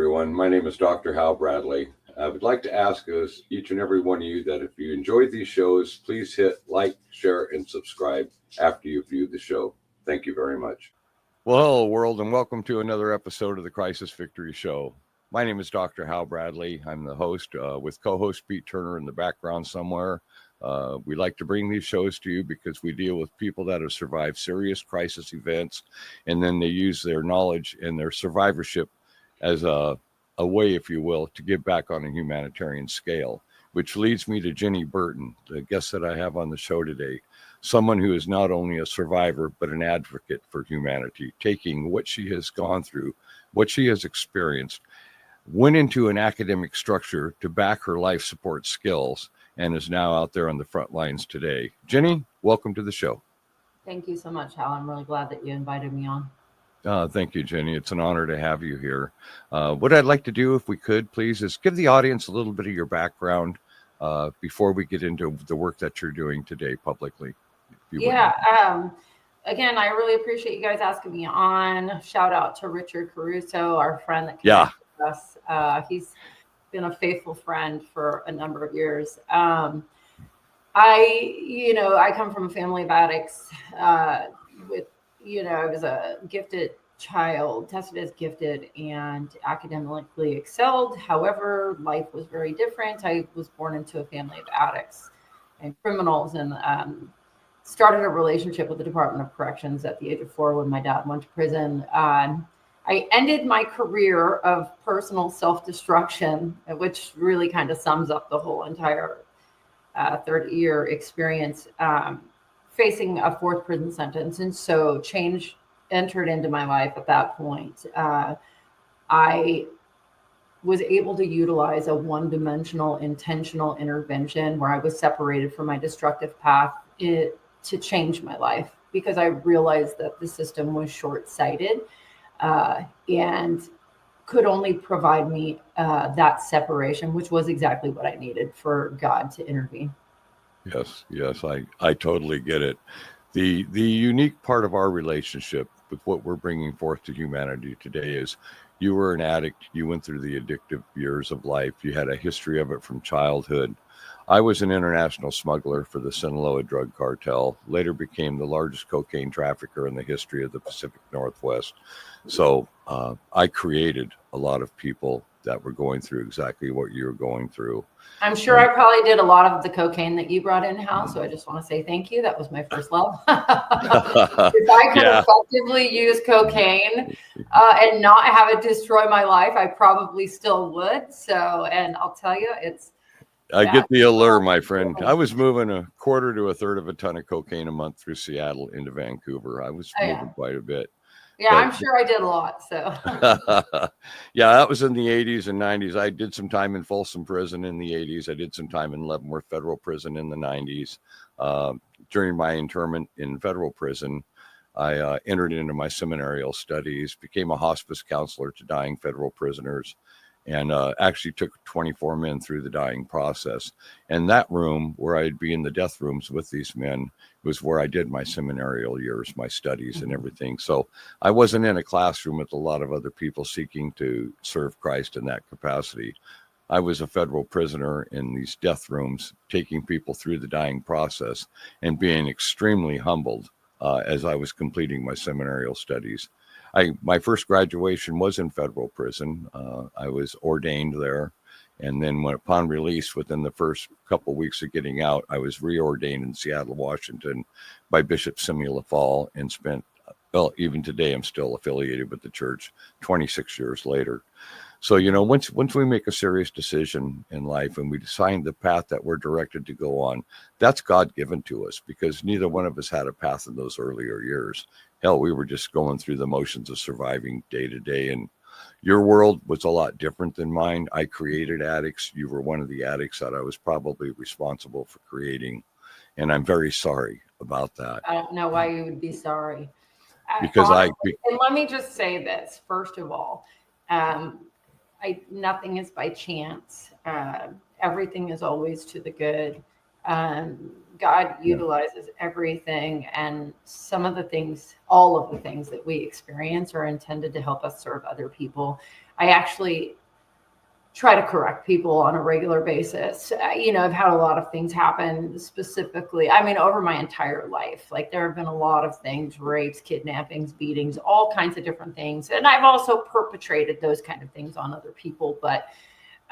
everyone. My name is Dr. Hal Bradley. I would like to ask each and every one of you that if you enjoyed these shows, please hit like, share, and subscribe after you view the show. Thank you very much. Well, hello, world, and welcome to another episode of the Crisis Victory Show. My name is Dr. Hal Bradley. I'm the host with co-host Pete Turner in the background somewhere. We like to bring these shows to you because we deal with people that have survived serious crisis events, and then they use their knowledge and their survivorship as a way, if you will, to give back on a humanitarian scale, which leads me to Ginny Burton, the guest that I have on the show today. Someone who is not only a survivor, but an advocate for humanity, taking what she has gone through, what she has experienced, went into an academic structure to back her life support skills, and is now out there on the front lines today. Ginny, welcome to the show. Thank you so much, Hal. I'm really glad that you invited me on. Thank you, Ginny. It's an honor to have you here. What I'd like to do, if we could, please, is give the audience a little bit of your background before we get into the work that you're doing today publicly. Again, I really appreciate you guys asking me on. Shout out to Richard Caruso, our friend that connected with us. He's been a faithful friend for a number of years. I come from a family of addicts. I was a gifted child, tested as gifted and academically excelled. However, life was very different. I was born into a family of addicts and criminals, and started a relationship with the Department of Corrections at the age of 4 when my dad went to prison. I ended my career of personal self-destruction, which really kind of sums up the whole entire 30-year experience, facing a 4th prison sentence. And so change entered into my life at that point. I was able to utilize a one-dimensional intentional intervention where I was separated from my destructive path to change my life, because I realized that the system was short-sighted and could only provide me that separation, which was exactly what I needed for God to intervene. Yes, I totally get it. The unique part of our relationship with what we're bringing forth to humanity today is you were an addict. You went through the addictive years of life. You had a history of it from childhood. I was an international smuggler for the Sinaloa drug cartel, later became the largest cocaine trafficker in the history of the Pacific Northwest. So I created a lot of people that were going through exactly what you were going through. I'm sure I probably did a lot of the cocaine that you brought in, Hal, so I just want to say thank you. That was my first love. If I could effectively use cocaine and not have it destroy my life, I probably still would. So, and I'll tell you, I get the allure, my friend. I was moving a quarter to a third of a ton of cocaine a month through Seattle into Vancouver. I was moving quite a bit. Yeah, I'm sure I did a lot. So, yeah, that was in the 80s and 90s. I did some time in Folsom Prison in the 80s. I did some time in Leavenworth Federal Prison in the 90s. During my internment in federal prison, I entered into my seminarial studies, became a hospice counselor to dying federal prisoners, and actually took 24 men through the dying process. And that room where I'd be in the death rooms with these men was where I did my seminarial years, my studies and everything. So I wasn't in a classroom with a lot of other people seeking to serve Christ in that capacity. I was a federal prisoner in these death rooms, taking people through the dying process and being extremely humbled as I was completing my seminarial studies. My first graduation was in federal prison. I was ordained there. And then upon release, within the first couple of weeks of getting out, I was reordained in Seattle, Washington by Bishop Simi Lafall, and spent, well, even today, I'm still affiliated with the church 26 years later. So, once we make a serious decision in life and we decide the path that we're directed to go on, that's God given to us, because neither one of us had a path in those earlier years. Hell, we were just going through the motions of surviving day to day. And your world was a lot different than mine. I created addicts. You were one of the addicts that I was probably responsible for creating. And I'm very sorry about that. I don't know why you would be sorry. Because and let me just say this, first of all, nothing is by chance. Everything is always to the good. God utilizes everything, and all of the things that we experience are intended to help us serve other people. I actually try to correct people on a regular basis. I've had a lot of things happen specifically. I mean, over my entire life, like there have been a lot of things, rapes, kidnappings, beatings, all kinds of different things. And I've also perpetrated those kind of things on other people. But,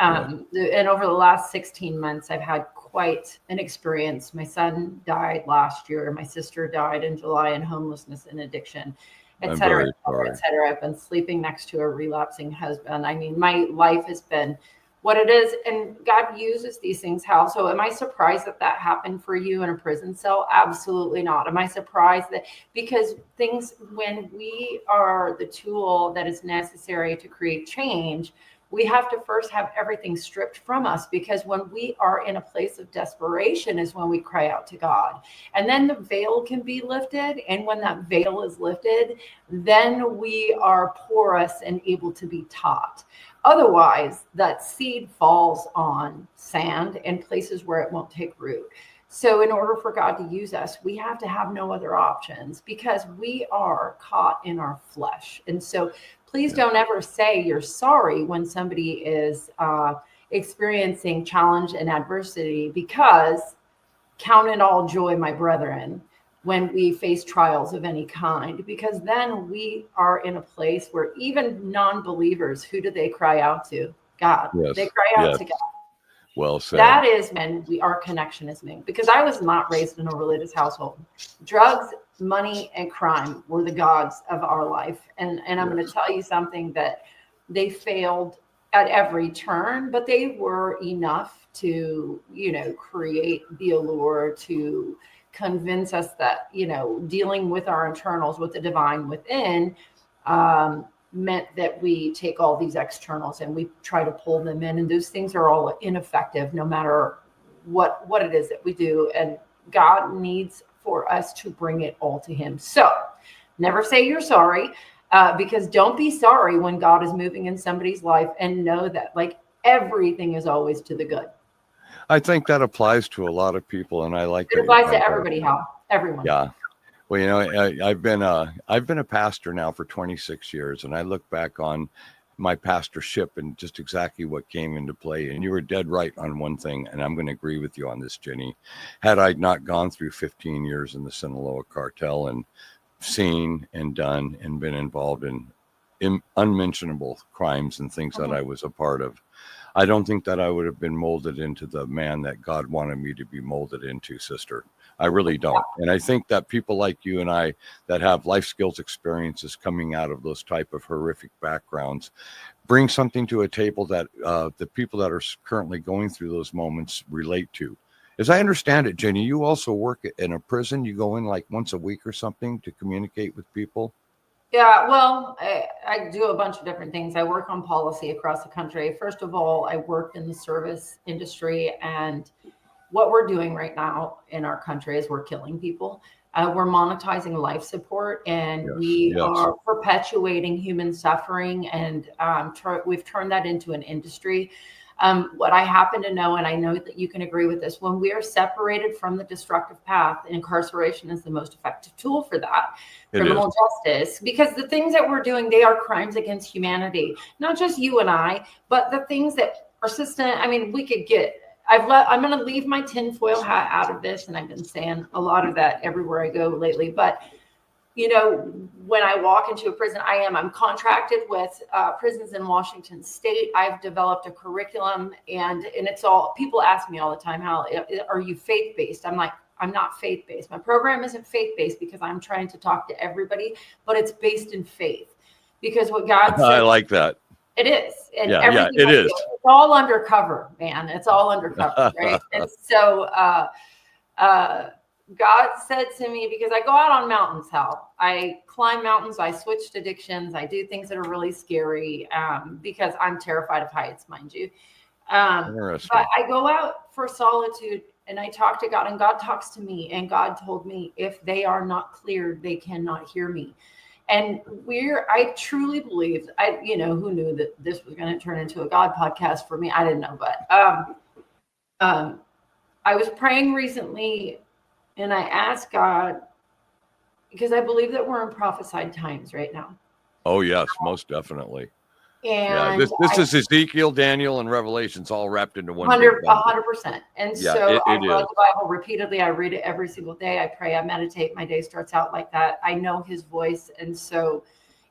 and over the last 16 months, I've had quite an experience. My son died last year. My sister died in July in homelessness and addiction, et cetera, et cetera. I've been sleeping next to a relapsing husband. I mean, my life has been what it is, and God uses these things. Hal, so am I surprised that happened for you in a prison cell? Absolutely not. Am I surprised that, because things, when we are the tool that is necessary to create change, we have to first have everything stripped from us, because when we are in a place of desperation is when we cry out to God. And then the veil can be lifted. And when that veil is lifted, then we are porous and able to be taught. Otherwise, that seed falls on sand and places where it won't take root. So in order for God to use us, we have to have no other options, because we are caught in our flesh. And so please don't ever say you're sorry when somebody is experiencing challenge and adversity, because count it all joy, my brethren, when we face trials of any kind, because then we are in a place where even non-believers, who do they cry out to? God. Yes. They cry out to God. Well said. That is when our connection is made, because I was not raised in a religious household. Drugs, money, and crime were the gods of our life. And I'm going to tell you something, that they failed at every turn, but they were enough to, create the allure to convince us that, dealing with our internals, with the divine within, meant that we take all these externals and we try to pull them in, and those things are all ineffective no matter what it is that we do. And God needs for us to bring it all to him. So never say you're sorry, because don't be sorry when God is moving in somebody's life, and know that like everything is always to the good. I think that applies to a lot of people, and I like it applies to everybody. Hal, everyone. Yeah. Well, I've been a pastor now for 26 years, and I look back on my pastorship and just exactly what came into play. And you were dead right on one thing, and I'm going to agree with you on this, Ginny. Had I not gone through 15 years in the Sinaloa cartel and seen and done and been involved in unmentionable crimes and things that I was a part of, I don't think that I would have been molded into the man that God wanted me to be molded into, sister. I really don't. And I think that people like you and I that have life skills experiences coming out of those type of horrific backgrounds bring something to a table that the people that are currently going through those moments relate to. As I understand it, Jenny, you also work in a prison. You go in like once a week or something to communicate with people. Yeah, well, I do a bunch of different things. I work on policy across the country. First of all, I work in the service industry, and what we're doing right now in our country is we're killing people. We're monetizing life support, and we are perpetuating human suffering, and we've turned that into an industry. What I happen to know, and I know that you can agree with this, when we are separated from the destructive path, incarceration is the most effective tool for that. Criminal justice, because the things that we're doing, they are crimes against humanity, not just you and I, but the things that are system. I mean, we could get. I'm going to leave my tinfoil hat out of this, and I've been saying a lot of that everywhere I go lately. But when I walk into a prison, I'm contracted with prisons in Washington State. I've developed a curriculum, and it's all, people ask me all the time, how are you faith-based? I'm like, I'm not faith-based. My program isn't faith-based because I'm trying to talk to everybody, but it's based in faith, because what God said. I like that. It is. And it is. It's all undercover, man. It's all undercover, right? And so God said to me, because I go out on mountains, Hal. I climb mountains. I switched addictions. I do things that are really scary because I'm terrified of heights, mind you. But I go out for solitude, and I talk to God, and God talks to me. And God told me, if they are not cleared, they cannot hear me. And I truly believe, who knew that this was going to turn into a God podcast for me? I didn't know, but I was praying recently, and I asked God, because I believe that we're in prophesied times right now. Oh, yes, most definitely. Yeah, And this is Ezekiel, Daniel, and Revelations all wrapped into one big 100%. And Yeah, so it I've read is. the Bible repeatedly. I read it every single day. I pray, I meditate. My day starts out like that. I know his voice. And so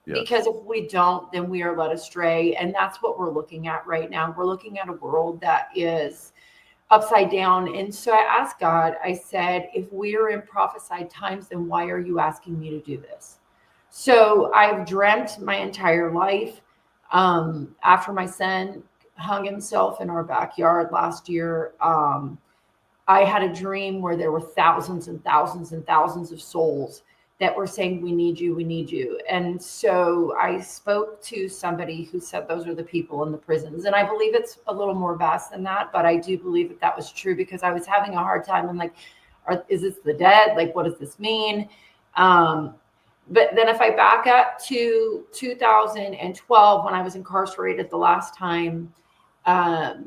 Yes. because if we don't, then we are led astray. And that's what we're looking at right now. We're looking at a world that is upside down. And so I asked God, I said, if we are in prophesied times, then why are you asking me to do this? So I've dreamt my entire life. After my son hung himself in our backyard last year, I had a dream where there were thousands and thousands and thousands of souls that were saying, we need you, we need you. And so I spoke to somebody who said those are the people in the prisons. And I believe it's a little more vast than that, but I do believe that that was true because I was having a hard time. I'm like, is this the dead? Like, what does this mean? But then if I back up to 2012, when I was incarcerated the last time, I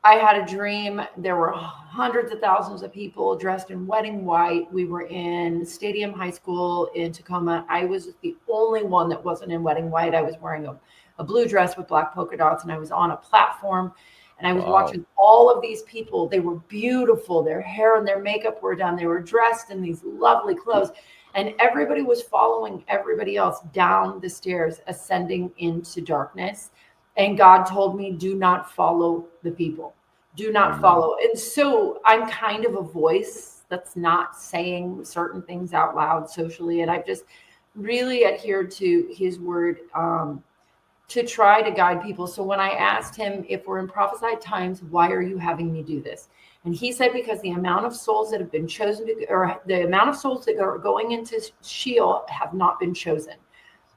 had a dream. There were hundreds of thousands of people dressed in wedding white. We were in Stadium High School in Tacoma. I was the only one that wasn't in wedding white. I was wearing a blue dress with black polka dots, and I was on a platform. And I was watching all of these people. They were beautiful. Their hair and their makeup were done. They were dressed in these lovely clothes. And everybody was following everybody else down the stairs, ascending into darkness. And God told me, do not follow the people. Do not follow. And so I'm kind of a voice that's not saying certain things out loud socially. And I've just really adhered to his word to try to guide people. So when I asked him, if we're in prophesied times, why are you having me do this? And he said, because the amount of souls that have been chosen to, or the amount of souls that are going into Sheol have not been chosen.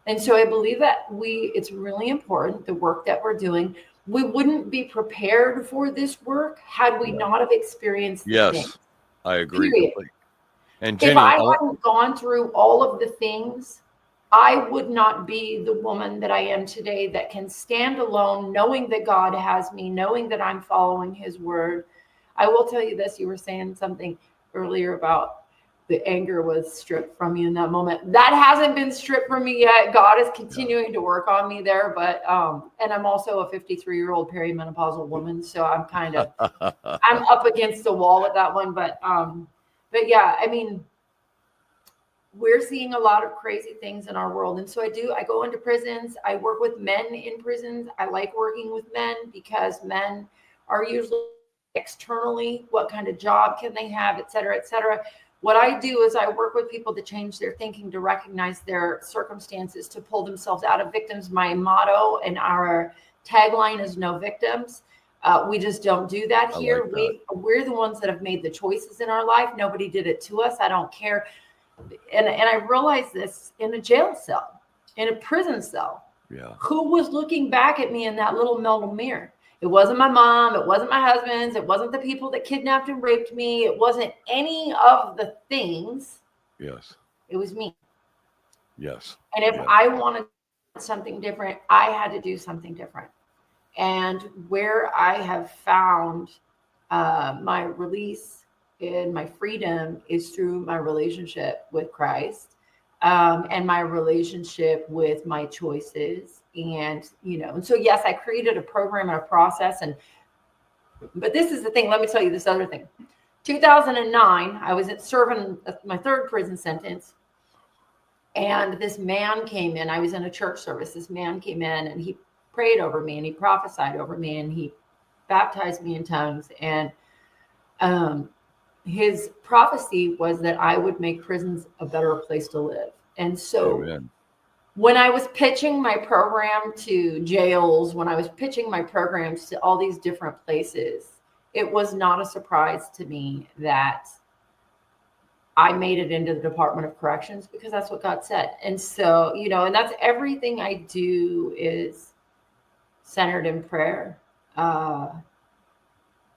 And so I believe that it's really important, the work that we're doing. We wouldn't be prepared for this work had we not have experienced the things. I agree completely. And if Ginny, I hadn't gone through all of the things, I would not be the woman that I am today that can stand alone, knowing that God has me, knowing that I'm following his word. I will tell you this, you were saying something earlier about the anger was stripped from you in that moment. That hasn't been stripped from me yet. God is continuing to work on me there. But, and I'm also a 53-year-old perimenopausal woman. So I'm kind of, I'm up against the wall with that one. But yeah, I mean, we're seeing a lot of crazy things in our world. And so I go into prisons. I work with men in prisons. I like working with men because men are usually externally, what kind of job can they have, et cetera, et cetera. What I do is I work with people to change their thinking, to recognize their circumstances, to pull themselves out of victims. My motto and our tagline is no victims. We just don't do that here. Like that. We're the ones that have made the choices in our life. Nobody did it to us. I don't care. And I realized this in a jail cell, in a prison cell. Yeah. Who was looking back at me in that little metal mirror? It wasn't my mom. It wasn't my husband's. It wasn't the people that kidnapped and raped me. It wasn't any of the things. Yes. It was me. Yes. And if I wanted something different, I had to do something different. And where I have found my release and my freedom is through my relationship with Christ and my relationship with my choices. And, and so, yes, I created a program and a process. But this is the thing. Let me tell you this other thing. 2009, I was serving my third prison sentence. And this man came in. I was in a church service. This man came in and he prayed over me and he prophesied over me and he baptized me in tongues. And his prophecy was that I would make prisons a better place to live. And so when I was pitching my program to jails, when I was pitching my programs to all these different places, it was not a surprise to me that I made it into the Department of Corrections because that's what God said. And so, and that's everything I do is centered in prayer.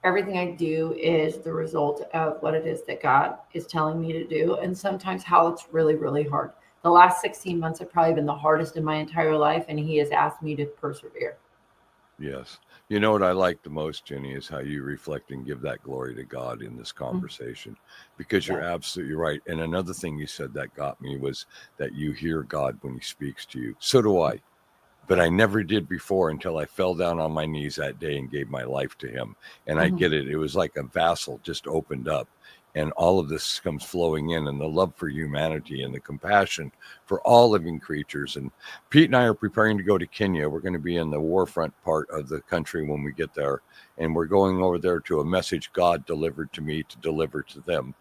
Everything I do is the result of what it is that God is telling me to do. And sometimes how it's really, really hard. The last 16 months have probably been the hardest in my entire life. And he has asked me to persevere. Yes. You know what I like the most, Ginny, is how you reflect and give that glory to God in this conversation, because you're absolutely right. And another thing you said that got me was that you hear God when he speaks to you. So do I. but I never did before until I fell down on my knees that day and gave my life to him. And I get it. It was like a vessel just opened up, and all of this comes flowing in, and the love for humanity and the compassion for all living creatures. And Pete and I are preparing to go to Kenya. We're going to be in the war front part of the country when we get there. And we're going over there to a message God delivered to me to deliver to them.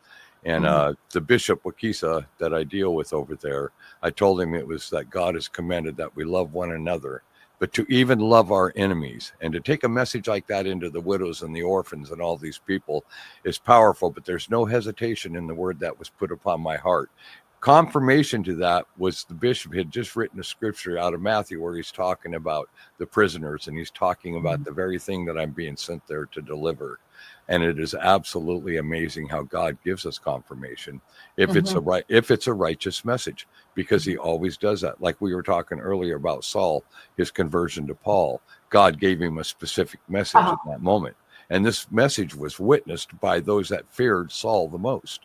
And the Bishop Wakisa that I deal with over there, I told him it was that God has commanded that we love one another, but to even love our enemies. And to take a message like that into the widows and the orphans and all these people is powerful, but there's no hesitation in the word that was put upon my heart. Confirmation to that was the bishop had just written a scripture out of Matthew where he's talking about the prisoners, and he's talking about the very thing that I'm being sent there to deliver. And it is absolutely amazing how God gives us confirmation if it's a righteous message, because he always does that. Like we were talking earlier about Saul, his conversion to Paul, God gave him a specific message at that moment. And this message was witnessed by those that feared Saul the most.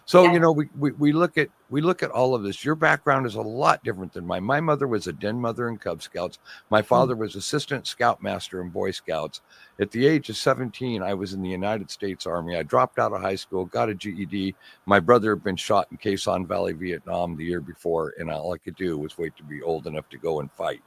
So, you know, we look at all of this. Your background is a lot different than mine. My mother was a den mother in Cub Scouts. My father was assistant scoutmaster in Boy Scouts. At the age of 17, I was in the United States Army. I dropped out of high school, got a GED. My brother had been shot in Quezon Son Valley, Vietnam the year before, and all I could do was wait to be old enough to go and fight.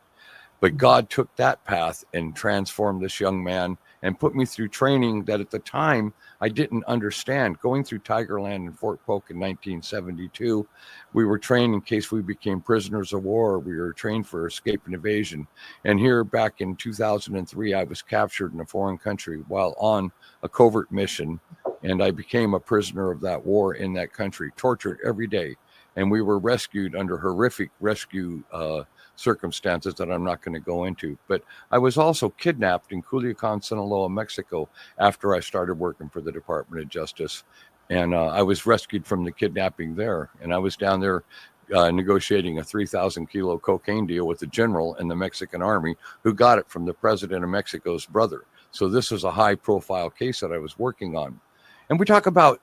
But God took that path and transformed this young man and put me through training that at the time I didn't understand. Going through Tigerland and Fort Polk in 1972, we were trained in case we became prisoners of war. We were trained for escape and evasion. And here back in 2003, I was captured in a foreign country while on a covert mission. And I became a prisoner of that war in that country, tortured every day. And we were rescued under horrific rescue circumstances that I'm not going to go into. But I was also kidnapped in Culiacan, Sinaloa, Mexico, after I started working for the Department of Justice. And I was rescued from the kidnapping there. And I was down there negotiating a 3,000 kilo cocaine deal with the general in the Mexican army who got it from the president of Mexico's brother. So this was a high profile case that I was working on. And we talk about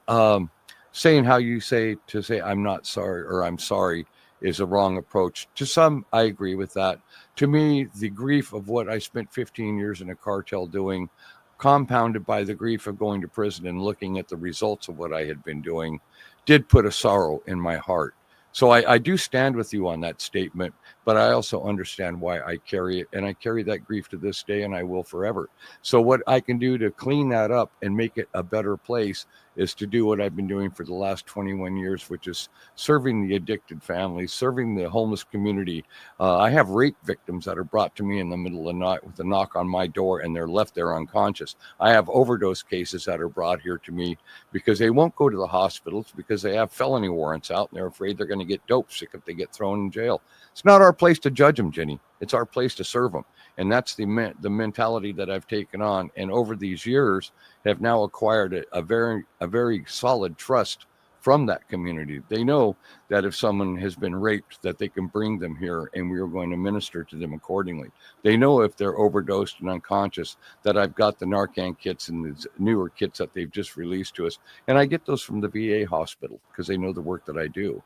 saying how you say I'm not sorry or I'm sorry is a wrong approach. To some, I agree with that. To me, the grief of what I spent 15 years in a cartel doing, compounded by the grief of going to prison and looking at the results of what I had been doing, did put a sorrow in my heart. So I do stand with you on that statement, but I also understand why I carry it, and I carry that grief to this day, and I will forever. So what I can do to clean that up and make it a better place is to do what I've been doing for the last 21 years, which is serving the addicted families, serving the homeless community. I have rape victims that are brought to me in the middle of the night with a knock on my door, and they're left there unconscious. I have overdose cases that are brought here to me because they won't go to the hospitals because they have felony warrants out, and they're afraid they're going to get dope sick if they get thrown in jail. It's not our place to judge them, Ginny. It's our place to serve them. And that's the mentality that I've taken on. And over these years have now acquired a very solid trust from that community. They know that if someone has been raped, that they can bring them here and we are going to minister to them accordingly. They know if they're overdosed and unconscious, that I've got the Narcan kits and the newer kits that they've just released to us. And I get those from the VA hospital because they know the work that I do.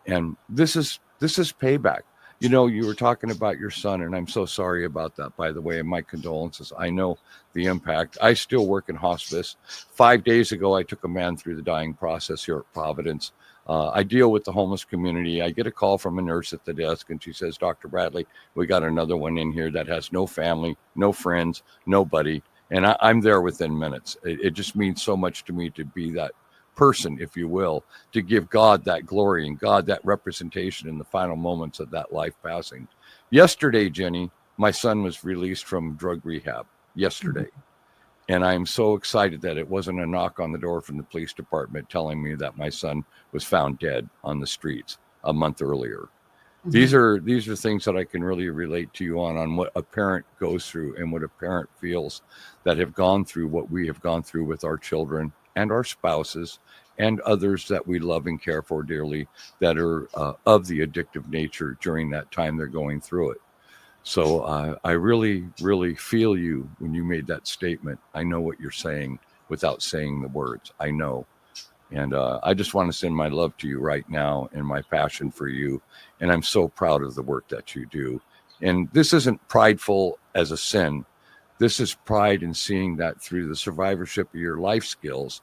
And this is payback. You know, you were talking about your son, and I'm so sorry about that, by the way, and my condolences. I know the impact. I still work in hospice. 5 days ago, I took a man through the dying process here at Providence. I deal with the homeless community. I get a call from a nurse at the desk, and she says, Dr. Bradley, we got another one in here that has no family, no friends, nobody. And I'm there within minutes. It just means so much to me to be that person, if you will, to give God that glory and God that representation in the final moments of that life passing. Yesterday, Jenny, my son was released from drug rehab yesterday. And I'm so excited that it wasn't a knock on the door from the police department telling me that my son was found dead on the streets a month earlier. These are things that I can really relate to you on what a parent goes through and what a parent feels that have gone through what we have gone through with our children and our spouses and others that we love and care for dearly that are of the addictive nature during that time they're going through it. So I really, really feel you when you made that statement. I know what you're saying without saying the words. I know. And I just want to send my love to you right now and my passion for you. And I'm so proud of the work that you do. And this isn't prideful as a sin. This is pride in seeing that through the survivorship of your life skills,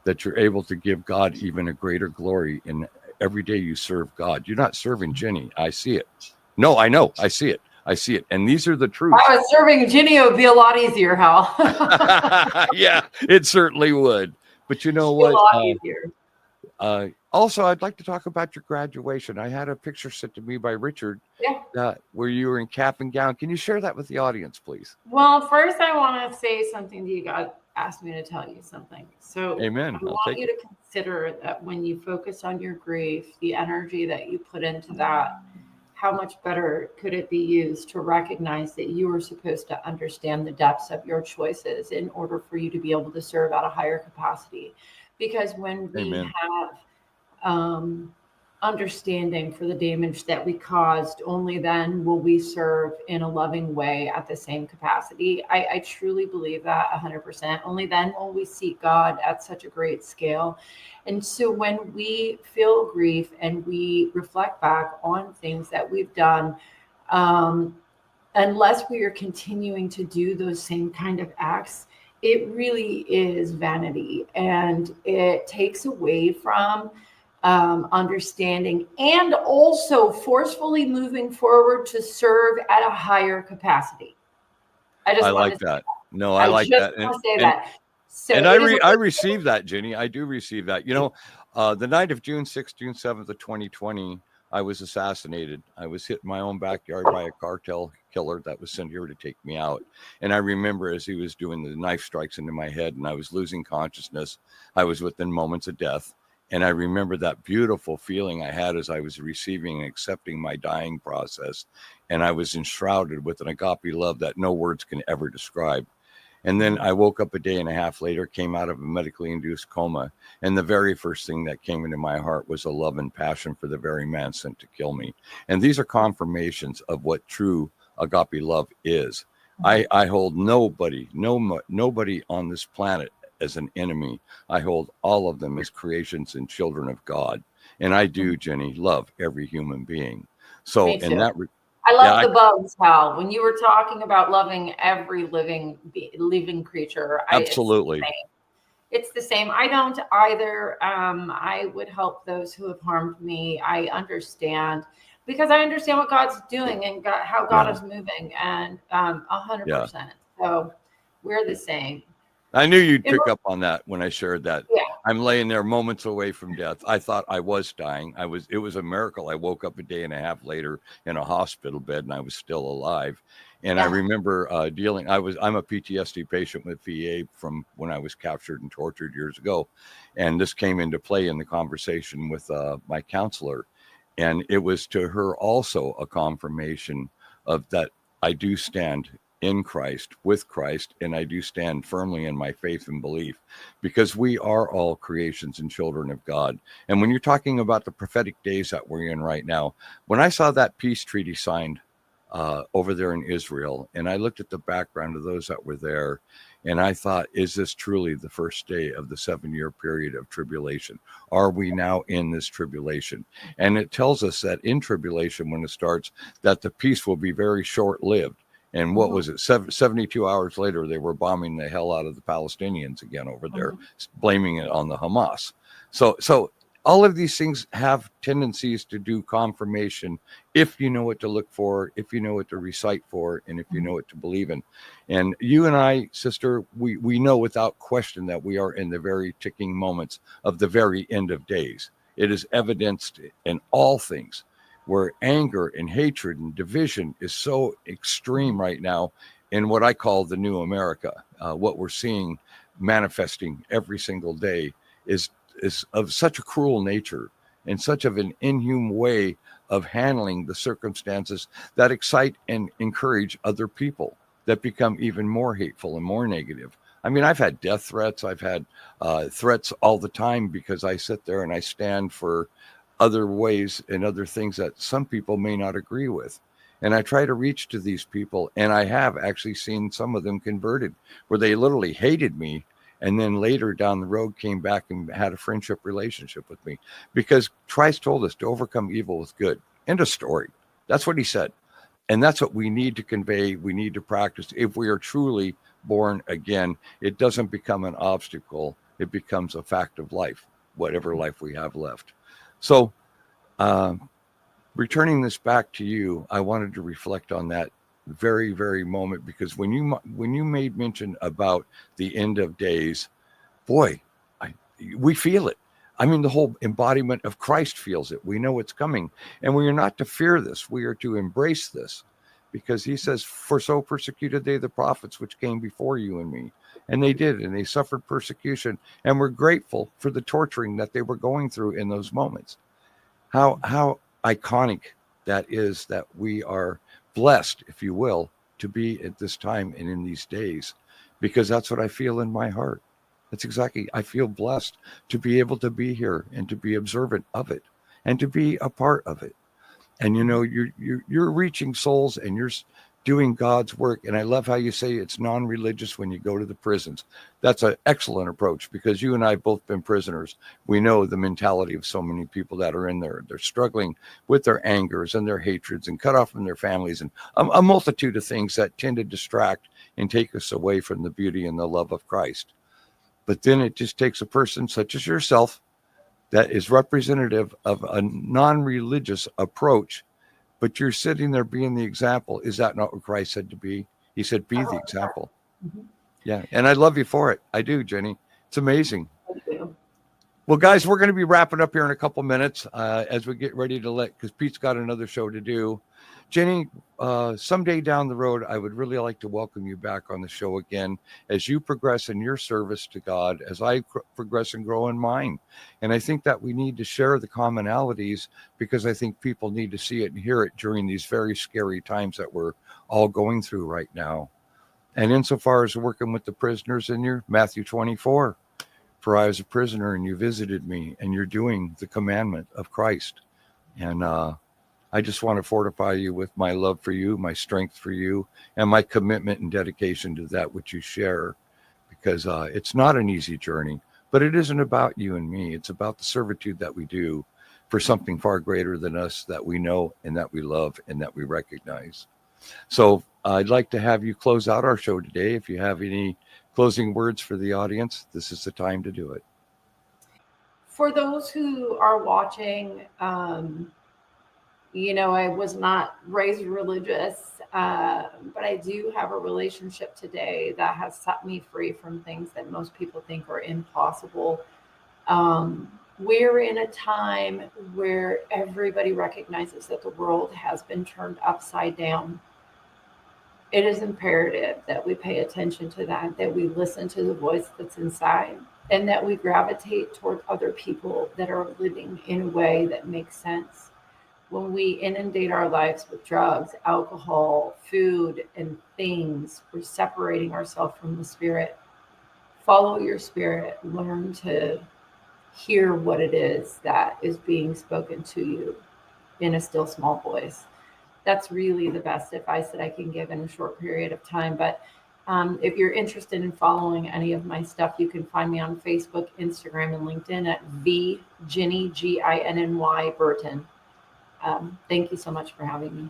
that you're able to give God even a greater glory in every day you serve God. You're not serving Ginny. I see it. No, I know. I see it. I see it. And these are the truths. I was serving Ginny, it would be a lot easier, Hal. Yeah, it certainly would. But you know It'd be what? a lot easier. Also, I'd like to talk about your graduation. I had a picture sent to me by Richard where you were in cap and gown. Can you share that with the audience, please? Well, first I want to say something to you. God asked me to tell you something. So Amen. I want you to consider that when you focus on your grief, the energy that you put into that, how much better could it be used to recognize that you are supposed to understand the depths of your choices in order for you to be able to serve at a higher capacity? Because when we have understanding for the damage that we caused, only then will we serve in a loving way at the same capacity. I truly believe that 100%. Only then will we seek God at such a great scale. And so when we feel grief and we reflect back on things that we've done, unless we are continuing to do those same kind of acts, it really is vanity, and it takes away from understanding and also forcefully moving forward to serve at a higher capacity. I like that. No, I like that. I just want to say that. So and I received that, Ginny. I do receive that. You know, the night of June 6th, June 7th of 2020, I was assassinated. I was hit in my own backyard by a cartel killer that was sent here to take me out. And I remember as he was doing the knife strikes into my head and I was losing consciousness, I was within moments of death. And I remember that beautiful feeling I had as I was receiving and accepting my dying process. And I was enshrouded with an agape love that no words can ever describe. And then I woke up a day and a half later, came out of a medically induced coma. And the very first thing that came into my heart was a love and passion for the very man sent to kill me. And these are confirmations of what true agape love is. I hold nobody on this planet as an enemy. I hold all of them as creations and children of God. And I do, Ginny, love every human being. So in that I love the bugs, Hal. When you were talking about loving every living creature, absolutely, it's the same. I don't either. I would help those who have harmed me. I understand because I understand what God's doing and how God is moving, and 100%. So we're the same. I knew you'd pick up on that when I shared that. Yeah. I'm laying there moments away from death. I thought I was dying. It was a miracle. I woke up a day and a half later in a hospital bed and I was still alive. And I remember I'm a PTSD patient with VA from when I was captured and tortured years ago. And this came into play in the conversation with my counselor. And it was to her also a confirmation of that I do stand in Christ, with Christ, and I do stand firmly in my faith and belief, because we are all creations and children of God. And when you're talking about the prophetic days that we're in right now, when I saw that peace treaty signed over there in Israel, and I looked at the background of those that were there, and I thought, is this truly the first day of the 7-year period of tribulation? Are we now in this tribulation? And it tells us that in tribulation, when it starts, that the peace will be very short-lived. And what was it? 72 hours later, they were bombing the hell out of the Palestinians again over there, blaming it on the Hamas. So all of these things have tendencies to do confirmation if you know what to look for, if you know what to recite for, and if you know what to believe in. And you and I, sister, we know without question that we are in the very ticking moments of the very end of days. It is evidenced in all things, where anger and hatred and division is so extreme right now in what I call the new America. What we're seeing manifesting every single day is of such a cruel nature and such of an inhuman way of handling the circumstances that excite and encourage other people, that become even more hateful and more negative. I mean, I've had death threats. I've had threats all the time because I sit there and I stand for other ways and other things that some people may not agree with. And I try to reach to these people, and I have actually seen some of them converted where they literally hated me, and then later down the road came back and had a friendship relationship with me, because Christ told us to overcome evil with good. End of story. That's what he said. And that's what we need to convey. We need to practice. If we are truly born again, it doesn't become an obstacle. It becomes a fact of life, whatever life we have left. So, returning this back to you, I wanted to reflect on that very, very moment, because when you made mention about the end of days, boy, we feel it. I mean, the whole embodiment of Christ feels it. We know it's coming, and we are not to fear this. We are to embrace this, because he says, for so persecuted they the prophets which came before you and me. And they did, and they suffered persecution, and we're grateful for the torturing that they were going through in those moments. How iconic that is, that we are blessed, if you will, to be at this time and in these days, because that's what I feel in my heart. That's exactly, I feel blessed to be able to be here and to be observant of it and to be a part of it. And you know, you're reaching souls and you're doing God's work. And I love how you say it's non-religious when you go to the prisons. That's an excellent approach, because you and I have both been prisoners. We know the mentality of so many people that are in there. They're struggling with their angers and their hatreds and cut off from their families and a multitude of things that tend to distract and take us away from the beauty and the love of Christ. But then it just takes a person such as yourself that is representative of a non-religious approach, but you're sitting there being the example. Is that not what Christ said to be? He said, be the example. Mm-hmm. Yeah. And I love you for it. I do, Jenny. It's amazing. Thank you. Well, guys, we're going to be wrapping up here in a couple minutes as we get ready to because Pete's got another show to do. Jenny, someday down the road, I would really like to welcome you back on the show again as you progress in your service to God, as I progress and grow in mine. And I think that we need to share the commonalities, because I think people need to see it and hear it during these very scary times that we're all going through right now. And insofar as working with the prisoners in your Matthew 24, for I was a prisoner and you visited me, and you're doing the commandment of Christ. And I just want to fortify you with my love for you, my strength for you, and my commitment and dedication to that which you share, because it's not an easy journey, but it isn't about you and me. It's about the servitude that we do for something far greater than us, that we know and that we love and that we recognize. So I'd like to have you close out our show today. If you have any closing words for the audience, this is the time to do it. For those who are watching, you know, I was not raised religious, but I do have a relationship today that has set me free from things that most people think are impossible. We're in a time where everybody recognizes that the world has been turned upside down. It is imperative that we pay attention to that we listen to the voice that's inside, and that we gravitate toward other people that are living in a way that makes sense. When we inundate our lives with drugs, alcohol, food, and things, we're separating ourselves from the spirit. Follow your spirit. Learn to hear what it is that is being spoken to you in a still small voice. That's really the best advice that I can give in a short period of time. But if you're interested in following any of my stuff, you can find me on Facebook, Instagram, and LinkedIn at Ginny, Ginny Burton. Thank you so much for having me.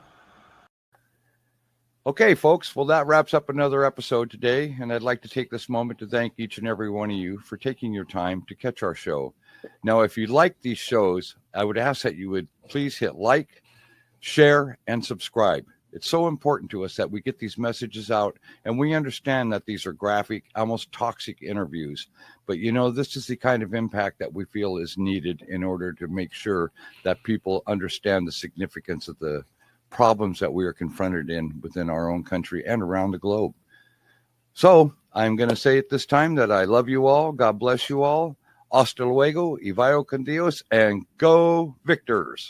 Okay, folks. Well, that wraps up another episode today. And I'd like to take this moment to thank each and every one of you for taking your time to catch our show. Now, if you like these shows, I would ask that you would please hit like, share, and subscribe. It's so important to us that we get these messages out, and we understand that these are graphic, almost toxic interviews. But, you know, this is the kind of impact that we feel is needed in order to make sure that people understand the significance of the problems that we are confronted within our own country and around the globe. So I'm going to say at this time that I love you all. God bless you all. Hasta luego, y vaya con Dios, and go Victors.